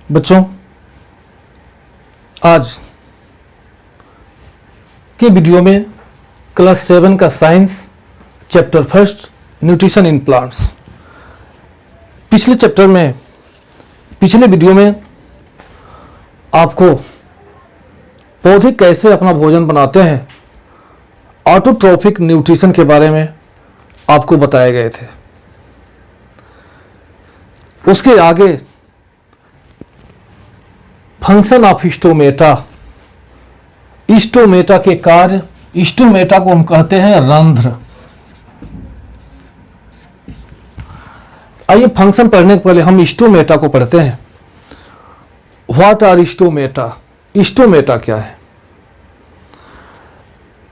बच्चों, आज के वीडियो में क्लास 7 का science chapter first nutrition in plants. पिछले वीडियो में आपको पौधे कैसे अपना भोजन बनाते हैं, ऑटोट्रोफिक न्यूट्रिशन के बारे में आपको बताए गए थे। उसके आगे फंक्शन ऑफ स्टोमेटा, स्टोमेटा के कार्य, स्टोमेटा को हम कहते हैं रंध्र। आइए फंक्शन पढ़ने से पहले हम स्टोमेटा को पढ़ते हैं। What are stomata? स्टोमेटा क्या है?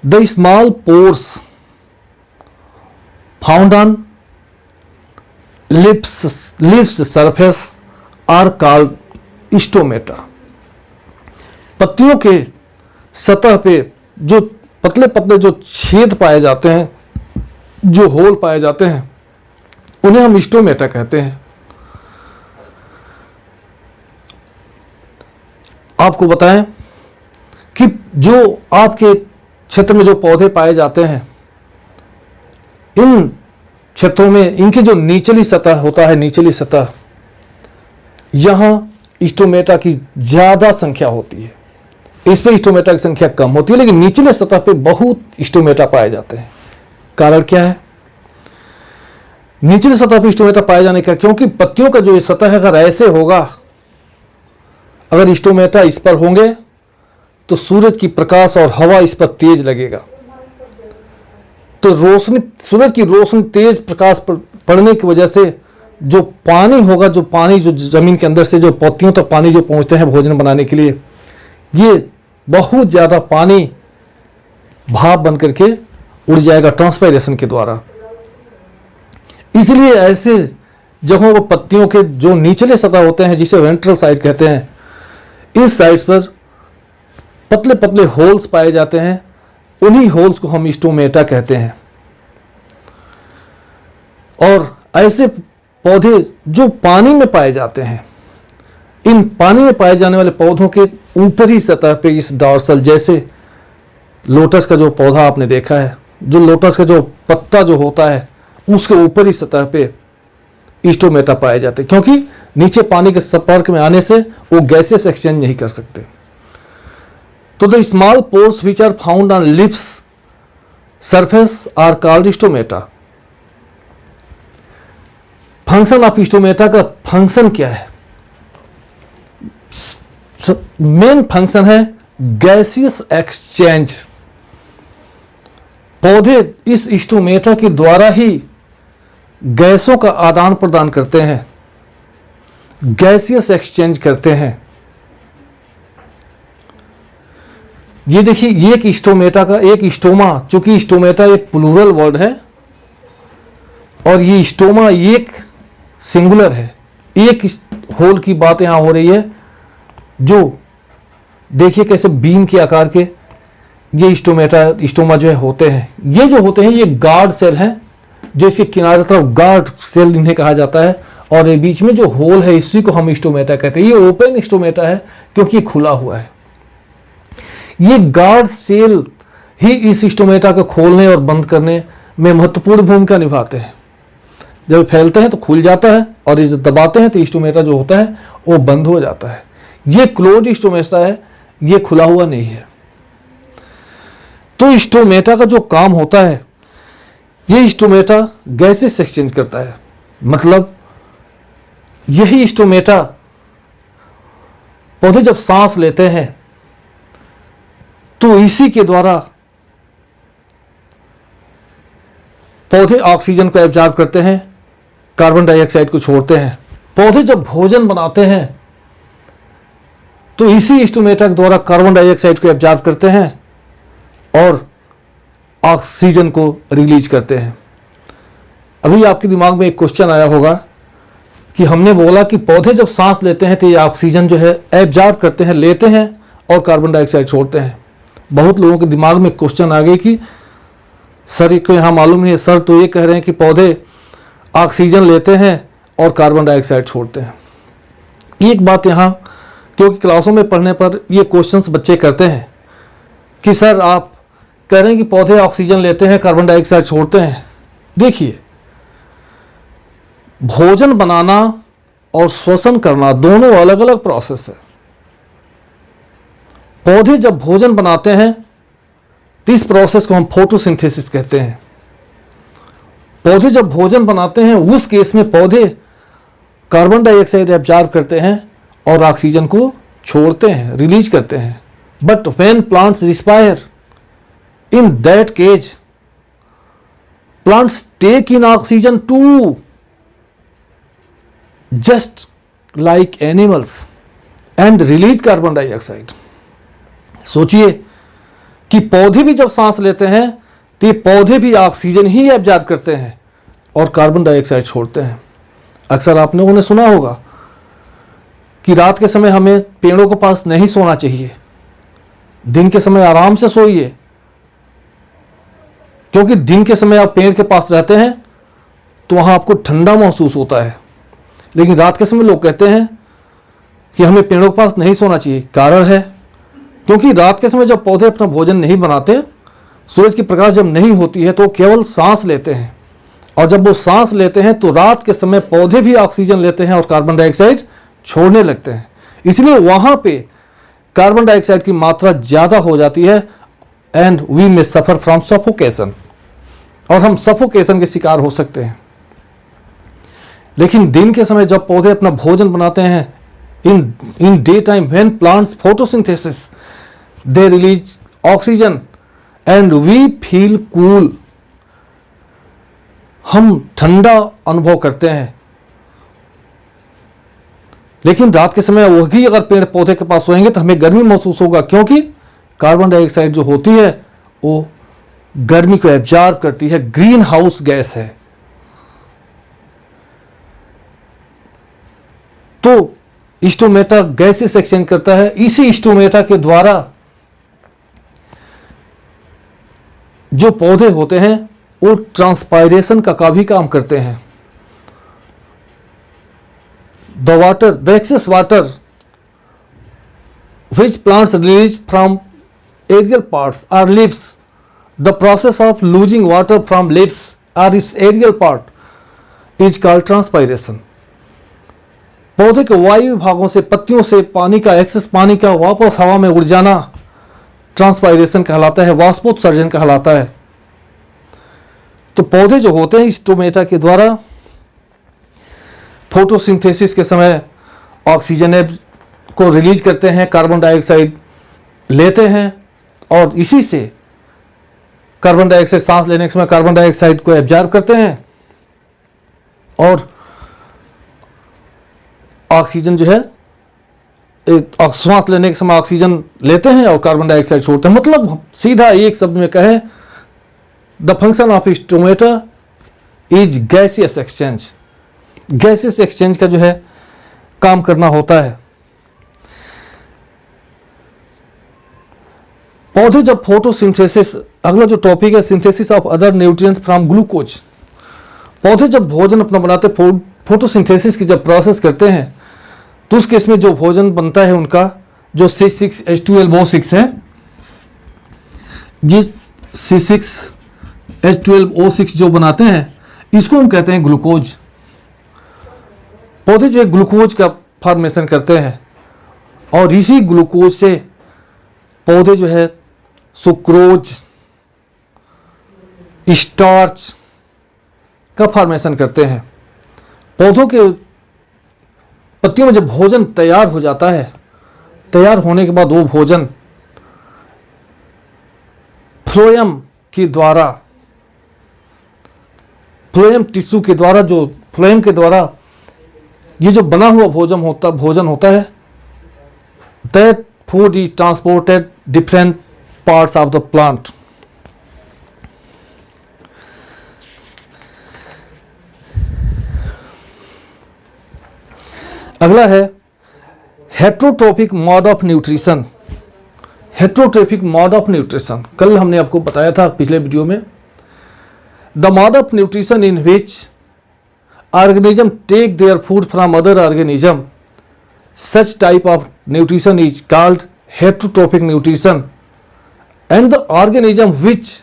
The small pores found on leaf's surface are called stomata. पत्तियों के सतह पे जो पतले पतले जो छेद पाए जाते हैं, जो होल पाए जाते हैं, उन्हें हम स्टोमेटा कहते हैं। आपको बताएं कि जो आपके क्षेत्र में जो पौधे पाए जाते हैं, इन क्षेत्रों में इनकी जो निचली सतह होता है, निचली सतह, यहां स्टोमेटा की ज्यादा संख्या होती है। इस पे स्टोमेटा की संख्या कम होती है, लेकिन निचले सतह पे बहुत स्टोमेटा पाए जाते हैं। कारण क्या है निचले सतह पे स्टोमेटा पाए जाने का? क्योंकि पत्तियों का जो ये सतह है, अगर ऐसे होगा, अगर स्टोमेटा इस पर होंगे तो सूरज की प्रकाश और हवा इस पर तेज लगेगा, तो सूरज की रोशनी तेज प्रकाश पड़ने की वजह से जो पानी होगा, जो पानी जो जमीन के अंदर से जो पत्तियों तक पानी जो पहुंचते हैं भोजन बनाने के लिए, ये बहुत ज्यादा पानी भाप बन करके उड़ जाएगा ट्रांसपायरेशन के द्वारा। इसलिए ऐसे जगहों पर पत्तियों के जो निचले सतह होते हैं, जिसे वेंट्रल साइड कहते हैं, इस साइड्स पर पतले पतले होल्स पाए जाते हैं। उन्हीं होल्स को हम स्टोमेटा कहते हैं। और ऐसे पौधे जो पानी में पाए जाते हैं, इन पानी में पाए जाने वाले पौधों के ऊपरी सतह पे इस डॉर्सल, जैसे लोटस का जो पौधा आपने देखा है, जो लोटस का जो पत्ता जो होता है, उसके ऊपरी सतह पे स्टोमेटा पाए जाते हैं, क्योंकि नीचे पानी के संपर्क में आने से वो गैसेस एक्सचेंज नहीं कर सकते। तो the small pores which are found on leaf's surface are called stomata. Function of stomata का फंक्शन क्या है? मेन फंक्शन है गैसियस एक्सचेंज। पौधे इस स्टोमेटा के द्वारा ही गैसों का आदान प्रदान करते हैं, गैसियस एक्सचेंज करते हैं। ये देखिए, ये एक स्टोमेटा का एक स्टोमा, चूंकि स्टोमेटा एक प्लूरल वर्ड है और ये स्टोमा एक सिंगुलर है, एक होल की बात यहां हो रही है। जो देखिए कैसे बीम के आकार के ये स्टोमा जो है होते हैं, ये जो होते हैं ये गार्ड सेल हैं, जो इसके किनारे तरफ गार्ड सेल इन्हें कहा जाता है। और ये बीच में जो होल है, इसी को हम स्टोमेटा कहते हैं। ये ओपन स्टोमेटा है क्योंकि ये खुला हुआ है। ये गार्ड सेल ही इस स्टोमेटा को खोलने और बंद करने में महत्वपूर्ण भूमिका निभाते हैं। जब फैलते हैं तो खुल जाता है, और जब दबाते हैं तो स्टोमेटा जो होता है वो बंद हो जाता है। ये क्लोज स्टोमेटा है, ये खुला हुआ नहीं है। तो स्टोमेटा का जो काम होता है, ये स्टोमेटा गैसेस एक्सचेंज करता है। मतलब यही स्टोमेटा पौधे जब सांस लेते हैं तो इसी के द्वारा पौधे ऑक्सीजन को एब्जॉर्ब करते हैं, कार्बन डाइऑक्साइड को छोड़ते हैं। पौधे जब भोजन बनाते हैं तो इसी स्टोमेटा के द्वारा कार्बन डाइऑक्साइड को एब्जॉर्ब करते हैं और ऑक्सीजन को रिलीज करते हैं। अभी आपके दिमाग में एक क्वेश्चन आया होगा कि हमने बोला कि पौधे जब सांस लेते हैं तो ये ऑक्सीजन जो है एब्जॉर्ब करते हैं, लेते हैं और कार्बन डाइऑक्साइड छोड़ते हैं। बहुत लोगों के दिमाग में क्वेश्चन आ गई कि सर को यहाँ मालूम नहीं है, सर तो ये कह रहे हैं कि पौधे ऑक्सीजन लेते हैं और कार्बन डाइऑक्साइड छोड़ते हैं। एक बात यहाँ क्योंकि क्लासों में पढ़ने पर ये क्वेश्चंस बच्चे करते हैं कि सर आप कह रहे हैं कि पौधे ऑक्सीजन लेते हैं, कार्बन डाइऑक्साइड छोड़ते हैं। देखिए, भोजन बनाना और श्वसन करना दोनों अलग अलग प्रोसेस है। पौधे जब भोजन बनाते हैं तो इस प्रोसेस को हम फोटोसिंथेसिस कहते हैं। पौधे जब भोजन बनाते हैं उस केस में पौधे कार्बन डाइऑक्साइड एब्जॉर्ब करते हैं और ऑक्सीजन को छोड़ते हैं, रिलीज करते हैं। But when plants respire, in that case plants take in oxygen too, just like animals, and release carbon dioxide. सोचिए कि पौधे भी जब सांस लेते हैं तो ये पौधे भी ऑक्सीजन ही एब्जॉर्ब करते हैं और कार्बन डाइऑक्साइड छोड़ते हैं। अक्सर आप लोगों ने सुना होगा कि रात के समय हमें पेड़ों के पास नहीं सोना चाहिए, दिन के समय आराम से सोइए, क्योंकि दिन के समय आप पेड़ के पास रहते हैं तो वहां आपको ठंडा महसूस होता है। लेकिन रात के समय लोग कहते हैं कि हमें पेड़ों के पास नहीं सोना चाहिए। कारण है क्योंकि रात के समय जब पौधे अपना भोजन नहीं बनाते, सूरज की प्रकाश जब नहीं होती है तो केवल सांस लेते हैं, और जब वो सांस लेते हैं तो रात के समय पौधे भी ऑक्सीजन लेते हैं और कार्बन डाइऑक्साइड छोड़ने लगते हैं। इसलिए वहां पे कार्बन डाइऑक्साइड की मात्रा ज्यादा हो जाती है and we may suffer from suffocation, और हम सफोकेशन के शिकार हो सकते हैं। लेकिन दिन के समय जब पौधे अपना भोजन बनाते हैं, in day time when plants photosynthesis, they release oxygen and we feel cool, हम ठंडा अनुभव करते हैं। लेकिन रात के समय वही अगर पेड़ पौधे के पास सोएंगे तो हमें गर्मी महसूस होगा, क्योंकि कार्बन डाइऑक्साइड जो होती है वो गर्मी को एब्जॉर्ब करती है, ग्रीन हाउस गैस है। तो स्टोमेटा गैसेस एक्सचेंज करता है। इसी स्टोमेटा के द्वारा जो पौधे होते हैं वो ट्रांसपायरेशन का भी काम करते हैं। the excess water which plants release from aerial parts or leaves, the process of losing water from leaves or its aerial part is called transpiration। पौधे के वायु भागों से, पत्तियों से पानी का, एक्सेस पानी का वापस हवा में उड़ जाना ट्रांसपायरेशन कहलाता है, वाष्पोत्सर्जन कहलाता है। तो पौधे जो होते हैं स्टोमेटा के द्वारा फोटोसिंथेसिस के समय ऑक्सीजन को रिलीज करते हैं, कार्बन डाइऑक्साइड लेते हैं, और इसी से कार्बन डाइऑक्साइड, सांस लेने के समय कार्बन डाइऑक्साइड को एब्जॉर्ब करते हैं और ऑक्सीजन जो है, श्वास लेने के समय ऑक्सीजन लेते हैं और कार्बन डाइऑक्साइड छोड़ते हैं। मतलब सीधा एक शब्द में कहे, the function of stomata is gaseous exchange. Gaseous exchange का जो है काम करना होता है। पौधे जब फोटोसिंथेसिस, अगला जो टॉपिक है synthesis of other nutrients from glucose. पौधे जब भोजन अपना बनाते, फोटोसिंथेसिस की जब प्रोसेस करते हैं तो उस केस में जो भोजन बनता है उनका जो C6H12O6 है, ये C6H12O6 जो बनाते हैं इसको हम कहते हैं ग्लूकोज। पौधे जो है ग्लूकोज का फॉर्मेशन करते हैं और इसी ग्लूकोज से पौधे जो है सुक्रोज, स्टार्च का फॉर्मेशन करते हैं। पौधों के पत्तियों में जब भोजन तैयार हो जाता है, तैयार होने के बाद वो भोजन फ्लोएम के द्वारा, फ्लोएम टिश्यू के द्वारा, जो फ्लोएम के द्वारा ये जो बना हुआ भोजन होता है, that food is transported different parts of the plant. अगला है heterotrophic mode of nutrition. Heterotrophic mode of nutrition कल हमने आपको बताया था पिछले वीडियो में। The mode of nutrition in which organism take their food from other organism such type of nutrition is called heterotrophic nutrition, and the organism which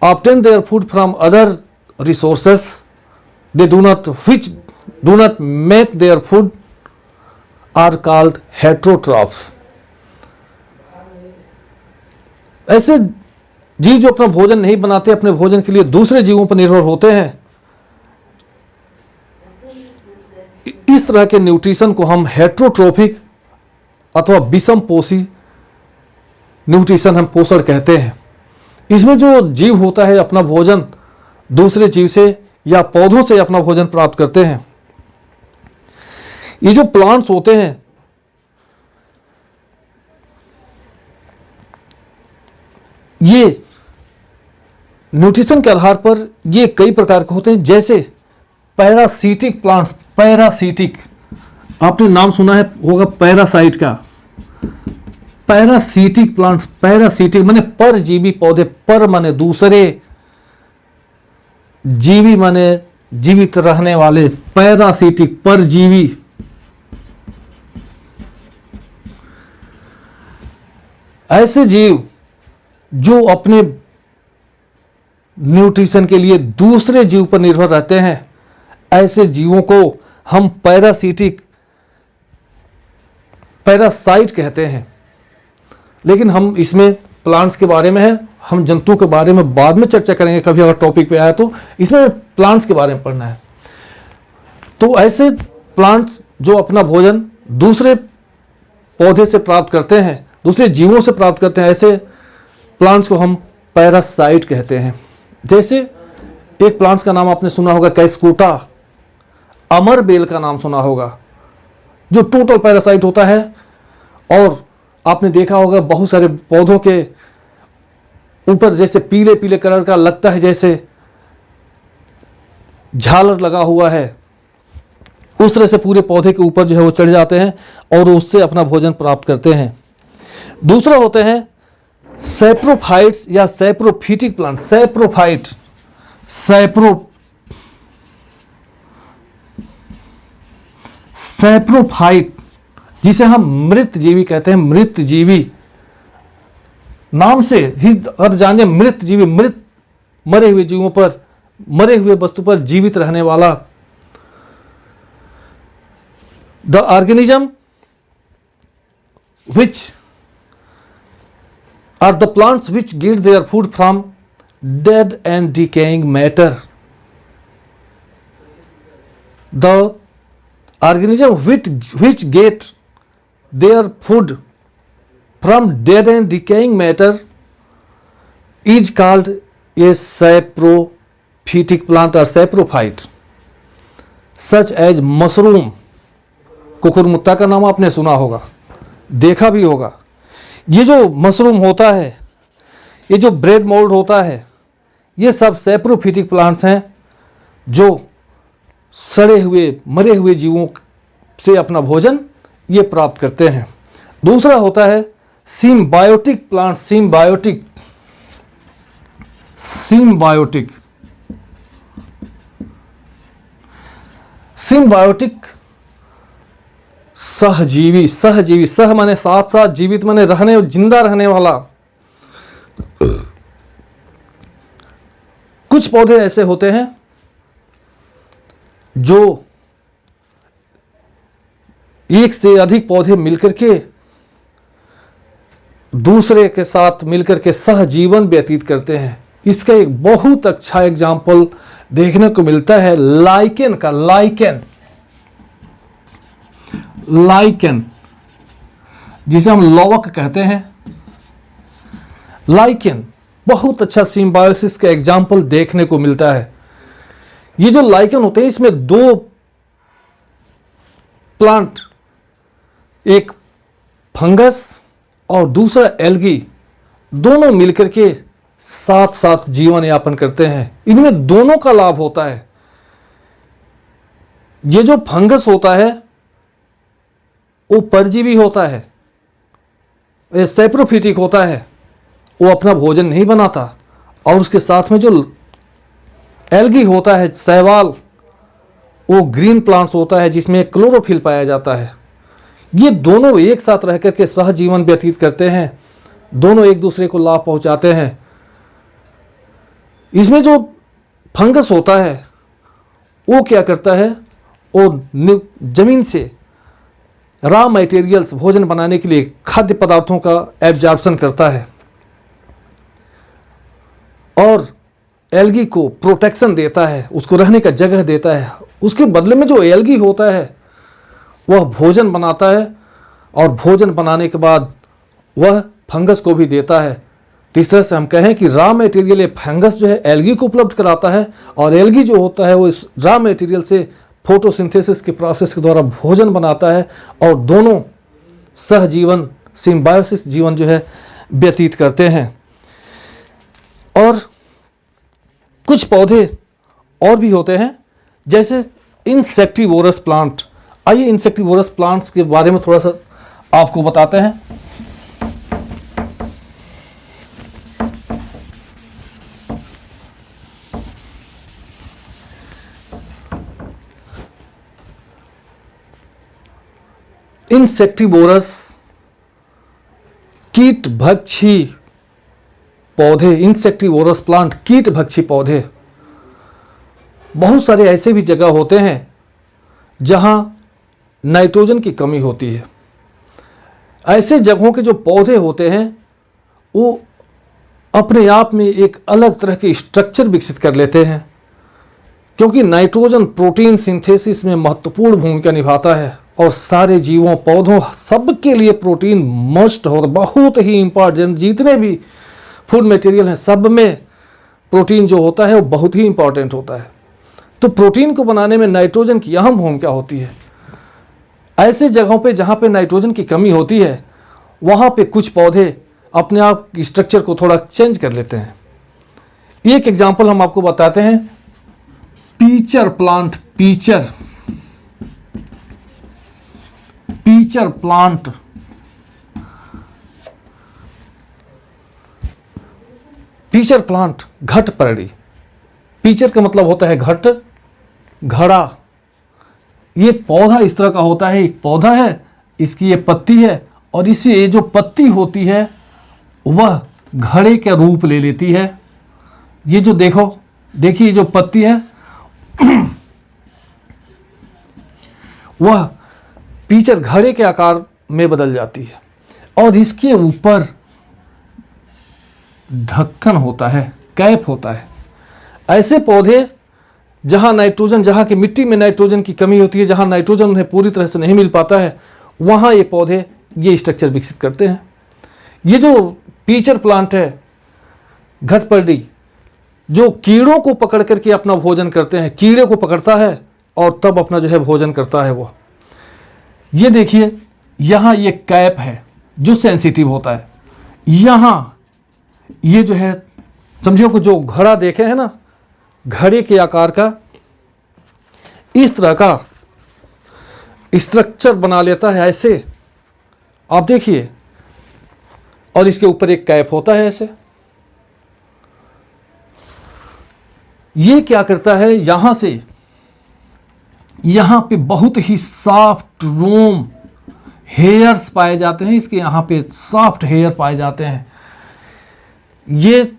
obtain their food from other resources, which do not make their food, are called heterotrophs. ऐसे जीव जो अपना भोजन नहीं बनाते, अपने भोजन के लिए दूसरे जीवों पर निर्भर होते हैं, इस तरह के न्यूट्रिशन को हम हेट्रोट्रोफिक अथवा विषम पोषी न्यूट्रिशन हम पोषण कहते हैं। इसमें जो जीव होता है अपना भोजन दूसरे जीव से या पौधों से अपना भोजन प्राप्त करते हैं। ये जो प्लांट्स होते हैं, ये न्यूट्रिशन के आधार पर ये कई प्रकार के होते हैं, जैसे पैरासिटिक प्लांट्स। पैरासिटिक, आपने नाम सुना है होगा पैरासाइट का। पैरासिटिक प्लांट्स, पैरासिटिक माने परजीवी पौधे, पर माने दूसरे, जीवी माने जीवित रहने वाले, पैरासिटिक परजीवी। ऐसे जीव जो अपने न्यूट्रिशन के लिए दूसरे जीव पर निर्भर रहते हैं, ऐसे जीवों को हम पैरासाइट कहते हैं। लेकिन हम इसमें प्लांट्स के बारे में है, हम जंतु के बारे में बाद में चर्चा करेंगे, कभी अगर टॉपिक पे आया तो। इसमें प्लांट्स के बारे में पढ़ना है। तो ऐसे प्लांट्स जो अपना भोजन दूसरे पौधे से प्राप्त करते हैं, दूसरे जीवों से प्राप्त करते हैं, ऐसे प्लांट्स को हम पैरासाइट कहते हैं। जैसे एक प्लांट्स का नाम आपने सुना होगा कैस्कुटा, अमर बेल का नाम सुना होगा, जो टोटल पैरासाइट होता है। और आपने देखा होगा बहुत सारे पौधों के ऊपर जैसे पीले पीले कलर का लगता है, जैसे झालर लगा हुआ है, उस तरह से पूरे पौधे के ऊपर जो है वो चढ़ जाते हैं और उससे अपना भोजन प्राप्त करते हैं। दूसरा होते हैं सैप्रोफाइट्स या सैप्रोफिटिक प्लांट। सैप्रोफाइट, सैप्रोफाइट जिसे हम मृत जीवी कहते हैं। मृत जीवी नाम से ही और जाने, मृत जीवी, मृत मरे हुए जीवों पर, मरे हुए वस्तु पर जीवित रहने वाला। The organism which are the plants which get their food from dead and decaying matter. The organism which get their food from dead and decaying matter is called a saprophytic plant or saprophyte, such as mushroom. कुकुरमुत्ता का नाम आपने सुना होगा, देखा भी होगा। ये जो मशरूम होता है, ये जो ब्रेड मोल्ड होता है, ये सब सैप्रोफिटिक प्लांट्स हैं जो सड़े हुए मरे हुए जीवों से अपना भोजन ये प्राप्त करते हैं। दूसरा होता है symbiotic plant. Symbiotic, symbiotic, symbiotic सहजीवी। सहजीवी, सह माने साथ साथ, जीवित माने रहने, जिंदा रहने वाला। कुछ पौधे ऐसे होते हैं जो एक से अधिक पौधे मिलकर के दूसरे के साथ मिलकर के सहजीवन व्यतीत करते हैं। इसका एक बहुत अच्छा एग्जाम्पल देखने को मिलता है लाइकेन का। लाइकेन, लाइकेन जिसे हम लौवक कहते हैं, लाइकेन बहुत अच्छा सिम्बायोसिस का एग्जाम्पल देखने को मिलता है। ये जो लाइकेन होते हैं, इसमें दो प्लांट, एक फंगस और दूसरा एल्गी, दोनों मिलकर के साथ साथ जीवन यापन करते हैं। इनमें दोनों का लाभ होता है। ये जो फंगस होता है वो परजीवी होता है, ये सैप्रोफिटिक होता है, वो अपना भोजन नहीं बनाता। और उसके साथ में जो एल्गी होता है, शैवाल, वो ग्रीन प्लांट्स होता है जिसमें क्लोरोफिल पाया जाता है। ये दोनों एक साथ रह करके सहजीवन व्यतीत करते हैं, दोनों एक दूसरे को लाभ पहुंचाते हैं। इसमें जो फंगस होता है वो क्या करता है, वो जमीन से रॉ मटेरियल्स भोजन बनाने के लिए खाद्य पदार्थों का एब्जॉर्प्शन करता है और एल्गी को प्रोटेक्शन देता है, उसको रहने का जगह देता है। उसके बदले में जो एल्गी होता है वह भोजन बनाता है और भोजन बनाने के बाद वह फंगस को भी देता है। तो इस तरह से हम कहें कि रॉ मटेरियल ये फंगस जो है एल्गी को उपलब्ध कराता है और एल्गी जो होता है वो इस रॉ मटेरियल से फोटोसिंथेसिस के प्रोसेस के द्वारा भोजन बनाता है और दोनों सहजीवन सिम्बायोसिस जीवन जो है व्यतीत करते हैं। और कुछ पौधे और भी होते हैं जैसे इंसेक्टिवोरस प्लांट। आइए इंसेक्टिवोरस प्लांट्स के बारे में थोड़ा सा आपको बताते हैं। इंसेक्टिवोरस कीट भक्षी पौधे, इंसेक्टिवोरस प्लांट कीट भक्षी पौधे। बहुत सारे ऐसे भी जगह होते हैं जहां नाइट्रोजन की कमी होती है। ऐसे जगहों के जो पौधे होते हैं वो अपने आप में एक अलग तरह के स्ट्रक्चर विकसित कर लेते हैं, क्योंकि नाइट्रोजन प्रोटीन सिंथेसिस में महत्वपूर्ण भूमिका निभाता है और सारे जीवों पौधों सबके लिए प्रोटीन मस्ट हो, बहुत ही इंपॉर्टेंट। जितने भी फूड मटेरियल हैं सब में प्रोटीन जो होता है वो बहुत ही इंपॉर्टेंट होता है। तो प्रोटीन को बनाने में नाइट्रोजन की अहम भूमिका होती है। ऐसे जगहों पे जहाँ पे नाइट्रोजन की कमी होती है वहाँ पे कुछ पौधे अपने आप की स्ट्रक्चर को थोड़ा चेंज कर लेते हैं। एक एग्जांपल हम आपको बताते हैं, pitcher plant. Pitcher plant pitcher plant घट परड़ी। पीचर का मतलब होता है घट, घड़ा। ये पौधा इस तरह का होता है, एक पौधा है, इसकी ये पत्ती है और इसे ये जो पत्ती होती है वह घड़े का रूप ले लेती है। ये जो देखिए जो पत्ती है वह पीचर घड़े के आकार में बदल जाती है और इसके ऊपर ढक्कन होता है, कैप होता है। ऐसे पौधे जहां नाइट्रोजन, जहां की मिट्टी में नाइट्रोजन की कमी होती है, जहां नाइट्रोजन उन्हें पूरी तरह से नहीं मिल पाता है, वहां ये पौधे ये स्ट्रक्चर विकसित करते हैं। ये जो पीचर प्लांट है घटपर्डी, जो कीड़ों को पकड़ करके अपना भोजन करते हैं, कीड़े को पकड़ता है और तब अपना जो है भोजन करता है। वो ये देखिए यहाँ ये कैप है जो सेंसिटिव होता है। यहाँ ये जो है समझिए को जो घड़ा देखे हैं ना, घड़े के आकार का इस तरह का स्ट्रक्चर बना लेता है ऐसे, आप देखिए, और इसके ऊपर एक कैप होता है ऐसे। ये क्या करता है, यहां से यहां पे बहुत ही सॉफ्ट रोम हेयर्स पाए जाते हैं, इसके यहां पे सॉफ्ट हेयर पाए जाते हैं। ये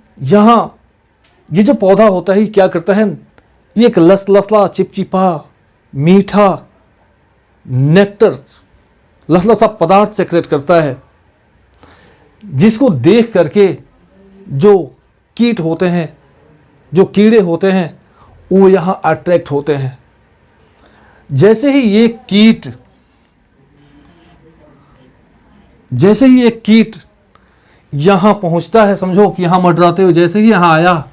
जो पौधा होता है क्या करता है, ये एक लसला चिपचिपा मीठा नेक्टर लसलसा पदार्थ सेक्रेट करता है, जिसको देख करके जो कीट होते हैं, जो कीड़े होते हैं, वो यहाँ अट्रैक्ट होते हैं। जैसे ही ये कीट यहाँ पहुँचता है, समझो कि यहाँ मंडराते हुए जैसे ही यहाँ आया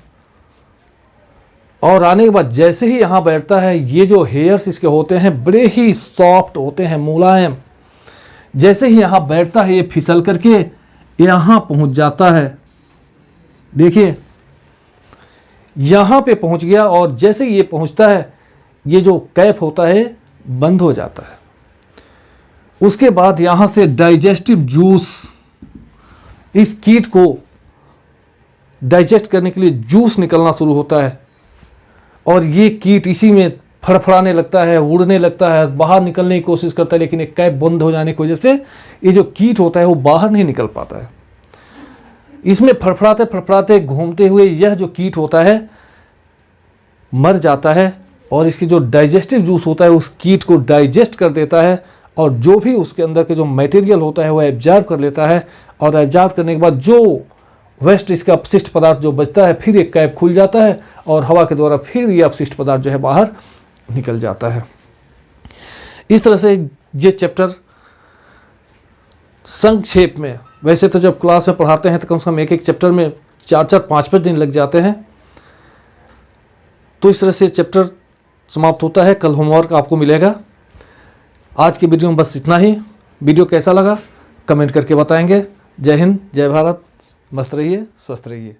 और आने के बाद जैसे ही यहाँ बैठता है, ये जो हेयर्स इसके होते हैं बड़े ही सॉफ्ट होते हैं, मुलायम। जैसे ही यहाँ बैठता है ये फिसल करके यहाँ पहुँच जाता है। देखिए यहाँ पे पहुँच गया और जैसे ही ये पहुँचता है ये जो कैप होता है बंद हो जाता है। उसके बाद यहाँ से डाइजेस्टिव जूस, इस कीट को डाइजेस्ट करने के लिए जूस निकलना शुरू होता है और ये कीट इसी में फड़फड़ाने लगता है, उड़ने लगता है, बाहर निकलने की कोशिश करता है, लेकिन एक कैप बंद हो जाने की वजह से ये जो कीट होता है वो बाहर नहीं निकल पाता है। इसमें फड़फड़ाते फड़फड़ाते घूमते हुए यह जो कीट होता है मर जाता है, और इसकी जो डाइजेस्टिव जूस होता है उस कीट को डाइजेस्ट कर देता है, और जो भी उसके अंदर के जो मटेरियल होता है वो एब्जॉर्ब कर लेता है, और एब्जॉर्ब करने के बाद जो वेस्ट इसका अपशिष्ट पदार्थ जो बचता है, फिर एक कैप खुल जाता है और हवा के द्वारा फिर ये अपशिष्ट पदार्थ जो है बाहर निकल जाता है। इस तरह से ये चैप्टर संक्षेप में, वैसे तो जब क्लास में पढ़ाते हैं तो कम से कम एक एक चैप्टर में 4-4, 5-5 दिन लग जाते हैं। तो इस तरह से चैप्टर समाप्त होता है। कल होमवर्क आपको मिलेगा। आज की वीडियो में बस इतना ही। वीडियो कैसा लगा कमेंट करके बताएंगे। जय हिंद, जय भारत, मस्त रहिए, स्वस्थ रहिए।